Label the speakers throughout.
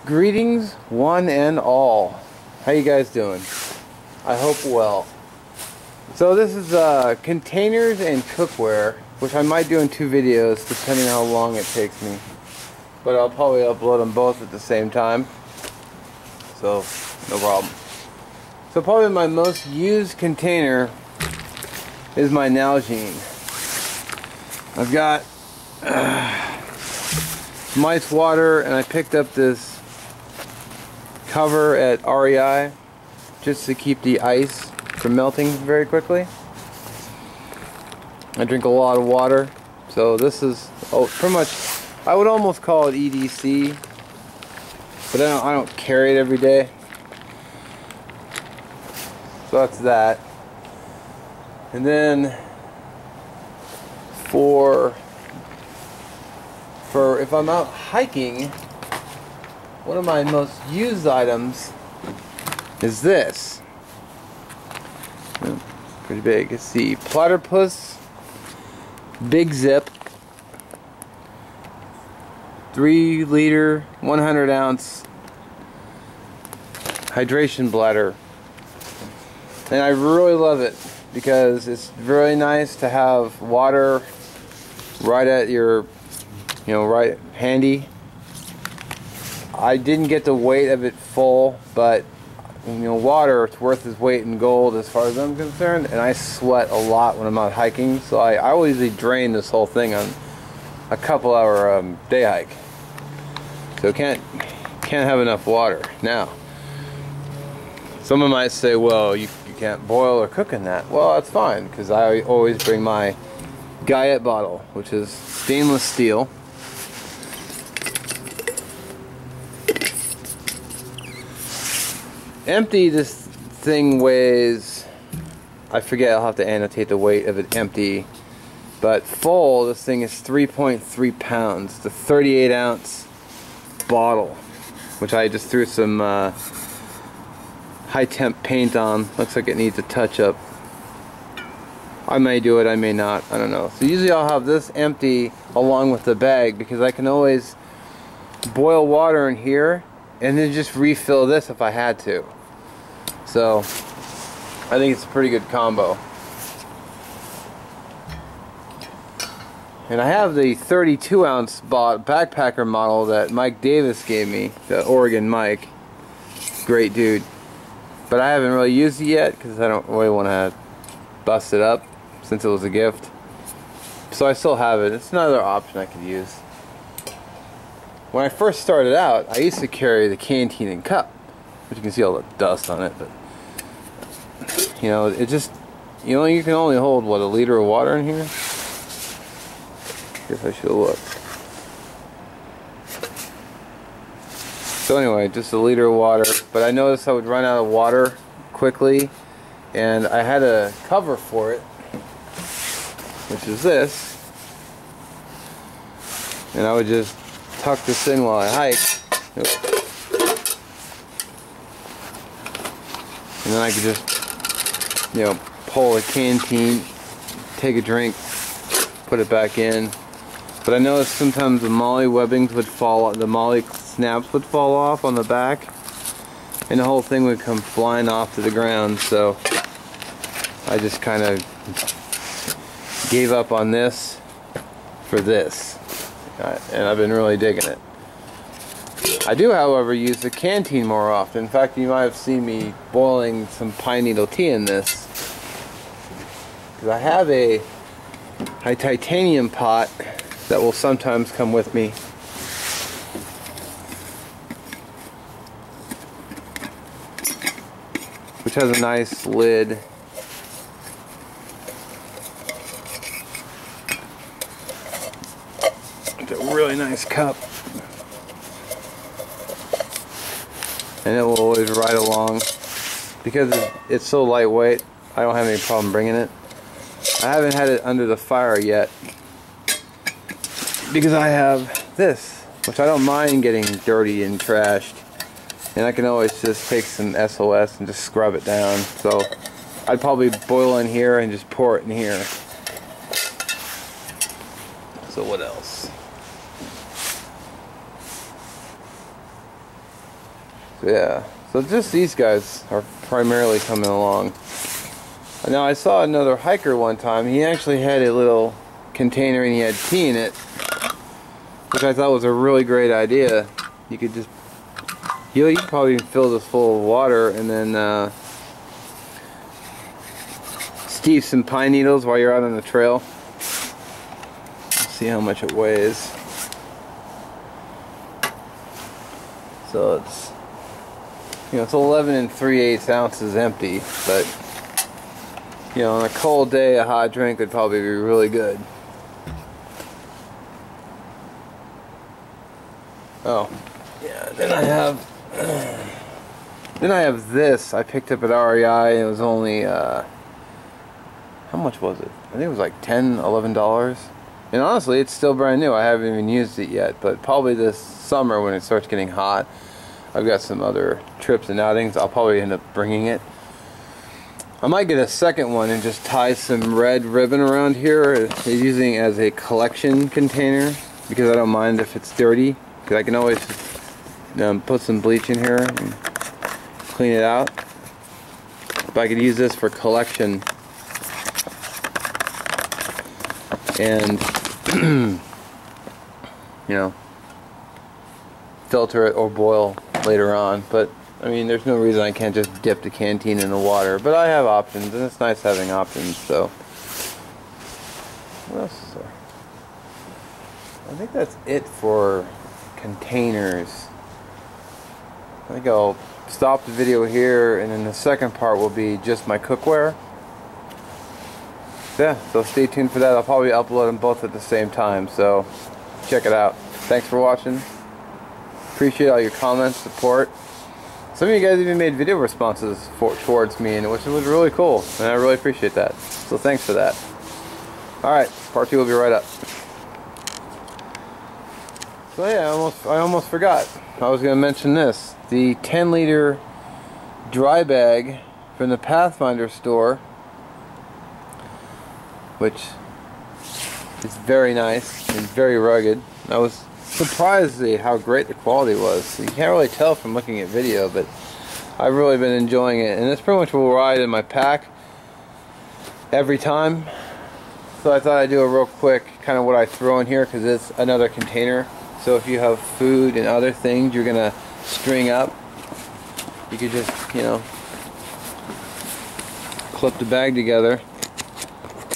Speaker 1: Greetings one and all. How you guys doing? I hope well. So this is containers and cookware, which I might do in 2 videos depending on how long it takes me. But I'll probably upload them both at the same time. So no problem. So probably my most used container is my Nalgene. I've got some ice water, and I picked up this cover at REI just to keep the ice from melting very quickly. I drink a lot of water, so this is pretty much, I would almost call it EDC, but I don't carry it every day. So that's that. And then for if I'm out hiking, one of my most used items is this. Pretty big. It's the Platypus Big Zip 3-liter 100-ounce hydration bladder. And I really love it because it's really nice to have water right at your, right handy. I didn't get the weight of it full, but water, it's worth its weight in gold as far as I'm concerned, and I sweat a lot when I'm out hiking, so I always usually drain this whole thing on a couple-hour day hike. So can't have enough water. Now, someone might say, well, you can't boil or cook in that. Well, that's fine, because I always bring my Nalgene bottle, which is stainless steel. Empty, this thing weighs, I forget, I'll have to annotate the weight of it empty, but full, this thing is 3.3 pounds. It's a 38-ounce bottle, which I just threw some high temp paint on. Looks like it needs a touch up. I may do it, I may not, I don't know. So usually I'll have this empty along with the bag, because I can always boil water in here and then just refill this if I had to. So I think it's a pretty good combo. And I have the 32-ounce backpacker model that Mike Davis gave me, the Oregon Mike. Great dude. But I haven't really used it yet because I don't really want to bust it up since it was a gift. So I still have it. It's another option I could use. When I first started out, I used to carry the canteen and cup, which you can see all the dust on it, but it just, you can only hold, what, 1 liter of water in here? Guess I should have looked. So anyway, just 1 liter of water, but I noticed I would run out of water quickly, and I had a cover for it, which is this, and I would just tuck this in while I hike. And then I could just, pull a canteen, take a drink, put it back in. But I noticed sometimes the molly webbings would fall, the molly snaps would fall off on the back, and the whole thing would come flying off to the ground. So I just kind of gave up on this for this. And I've been really digging it. I do, however, use the canteen more often. In fact, you might have seen me boiling some pine needle tea in this. Because I have a titanium pot that will sometimes come with me. Which has a nice lid. It's a really nice cup. And it will always ride along. Because it's so lightweight, I don't have any problem bringing it. I haven't had it under the fire yet. Because I have this, which I don't mind getting dirty and trashed. And I can always just take some SOS and just scrub it down. So I'd probably boil in here and just pour it in here. So what else? So yeah, so just these guys are primarily coming along. Now I saw another hiker one time. He actually had a little container and he had tea in it, which I thought was a really great idea. You could just, you could probably fill this full of water and then steep some pine needles while you're out on the trail. Let's see how much it weighs. So it's, you know, it's 11 3/8 ounces empty, but you know, on a cold day, a hot drink would probably be really good. Oh, yeah. Then I have this. I picked up at REI, and it was only how much was it? I think it was like $10, $11. And honestly, it's still brand new. I haven't even used it yet, but probably this summer when it starts getting hot, I've got some other trips and outings, I'll probably end up bringing it. I might get a second one and just tie some red ribbon around here, using it as a collection container, because I don't mind if it's dirty, because I can always put some bleach in here and clean it out. But I could use this for collection and you know, filter it or boil later on. But I mean, there's no reason I can't just dip the canteen in the water. But I have options, and it's nice having options. So what else is there? I think that's it for containers. I think I'll stop the video here, and then the second part will be just my cookware. Yeah, so stay tuned for that. I'll probably upload them both at the same time, so check it out. Thanks for watching. Appreciate all your comments, support. Some of you guys even made video responses towards me, which was really cool, and I really appreciate that. So thanks for that. Alright, part 2 will be right up. So yeah, I almost forgot. I was going to mention this. The 10-liter dry bag from the Pathfinder store, which is very nice and very rugged. I was surprised at how great the quality was. You can't really tell from looking at video, but I've really been enjoying it, and it's pretty much will ride in my pack every time. So I thought I'd do a real quick kind of what I throw in here, because it's another container. So if you have food and other things you're gonna string up, you could just, you know, clip the bag together.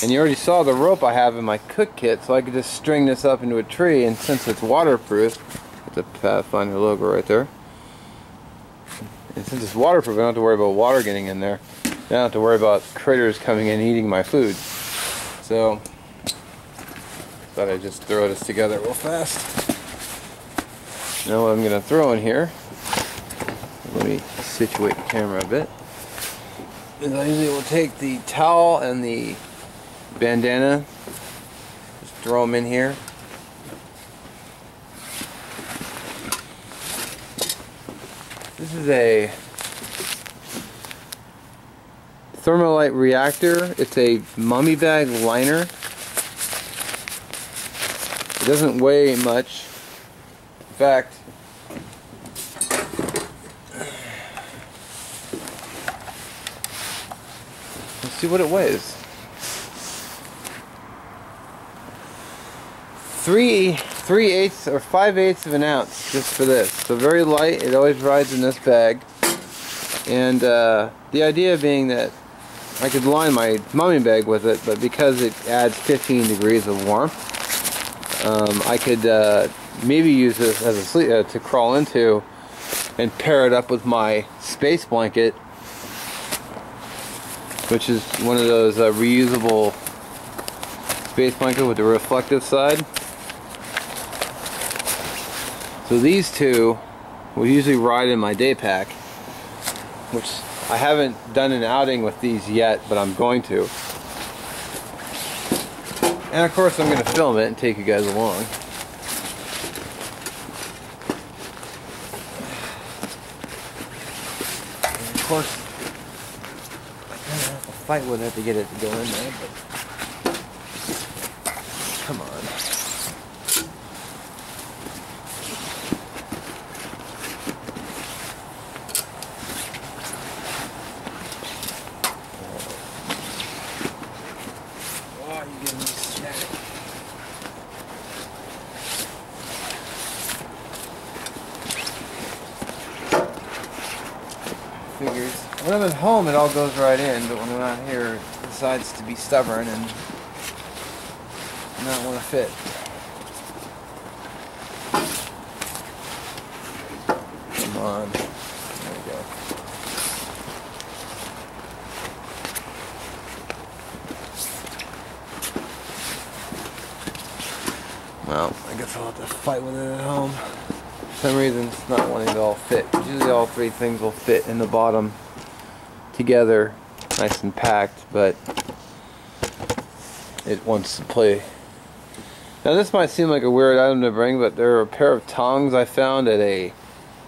Speaker 1: And you already saw the rope I have in my cook kit, so I could just string this up into a tree, and since it's waterproof, it's a Pathfinder logo right there, and since it's waterproof, I don't have to worry about water getting in there. I don't have to worry about critters coming in and eating my food. So, thought I'd just throw this together real fast. Now what I'm going to throw in here, let me situate the camera a bit, is I usually will take the towel and the bandana, just throw them in here. This is a Thermalite reactor. It's a mummy bag liner. It doesn't weigh much. In fact, let's see what it weighs. 3/8 or 5/8 of an ounce just for this. So very light. It always rides in this bag. And the idea being that I could line my mummy bag with it, but because it adds 15 degrees of warmth, I could maybe use this as a sleep to crawl into, and pair it up with my space blanket, which is one of those reusable space blanket with the reflective side. So these two will usually ride in my day pack, which I haven't done an outing with these yet, but I'm going to. And of course I'm going to film it and take you guys along. And of course, I kind of have to fight with it to get it to go in there, but come on. when I'm at home, it all goes right in, but when I'm out here, it decides to be stubborn and not want to fit. Come on. There we go. Well, I guess I'll have to fight with it at home. For some reason, it's not wanting to all fit. Usually all three things will fit in the bottom together, nice and packed, but it wants to play. Now this might seem like a weird item to bring, but there are a pair of tongs I found at a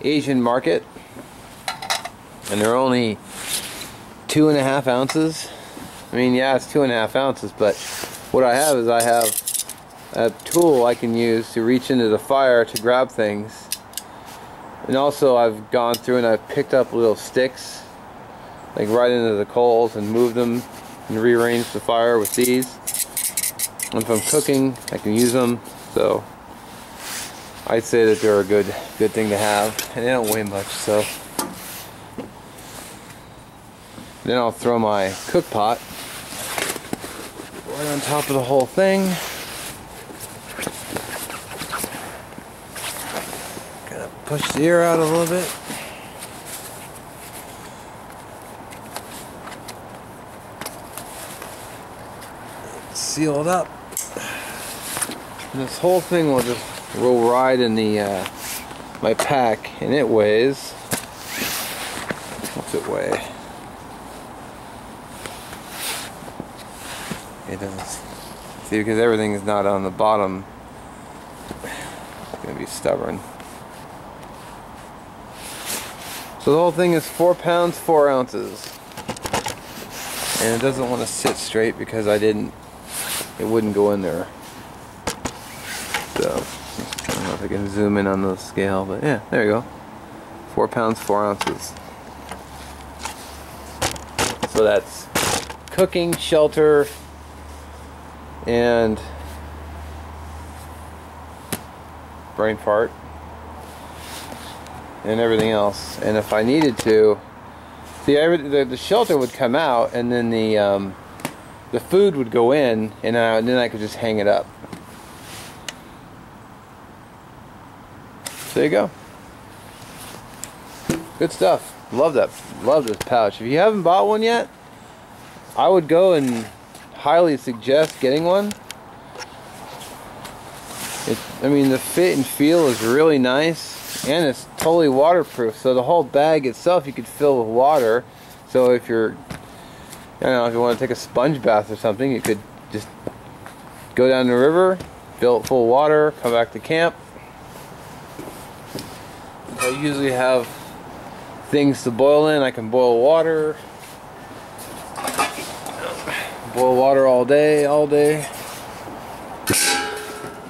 Speaker 1: Asian market, and they're only 2.5 ounces. I mean, yeah, it's 2.5 ounces, but what I have is I have a tool I can use to reach into the fire to grab things. And also I've gone through and I've picked up little sticks, like right into the coals, and moved them and rearranged the fire with these. And if I'm cooking, I can use them. So I'd say that they're a good thing to have, and they don't weigh much. So then I'll throw my cook pot right on top of the whole thing. Push the air out a little bit. Seal it up. And this whole thing will ride in the my pack, and it weighs. What's it weigh? It doesn't. See, because everything is not on the bottom. It's gonna be stubborn. So the whole thing is 4 pounds, 4 ounces. And it doesn't want to sit straight because it wouldn't go in there. So, I don't know if I can zoom in on the scale, but yeah, there you go. 4 pounds, 4 ounces. So that's cooking, shelter, and brain fart. And everything else. And if I needed to, see, the shelter would come out, and then the food would go in, and then I could just hang it up. So there you go. Good stuff. Love that. Love this pouch. If you haven't bought one yet, I would go and highly suggest getting one. I mean, the fit and feel is really nice. And it's totally waterproof, so the whole bag itself you could fill with water. So if you're, I don't know, if you want to take a sponge bath or something, you could just go down the river, fill it full of water, come back to camp. I usually have things to boil in. I can boil water. Boil water all day.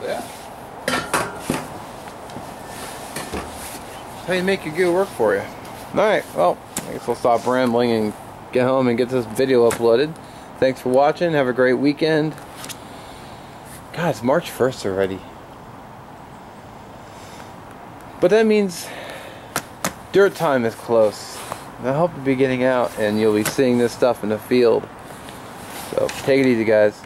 Speaker 1: Yeah. How you make your gear work for you. Alright, well, I guess I'll stop rambling and get home and get this video uploaded. Thanks for watching. Have a great weekend. God, it's March 1st already. But that means dirt time is close. And I hope to be getting out and you'll be seeing this stuff in the field. So, take it easy, guys.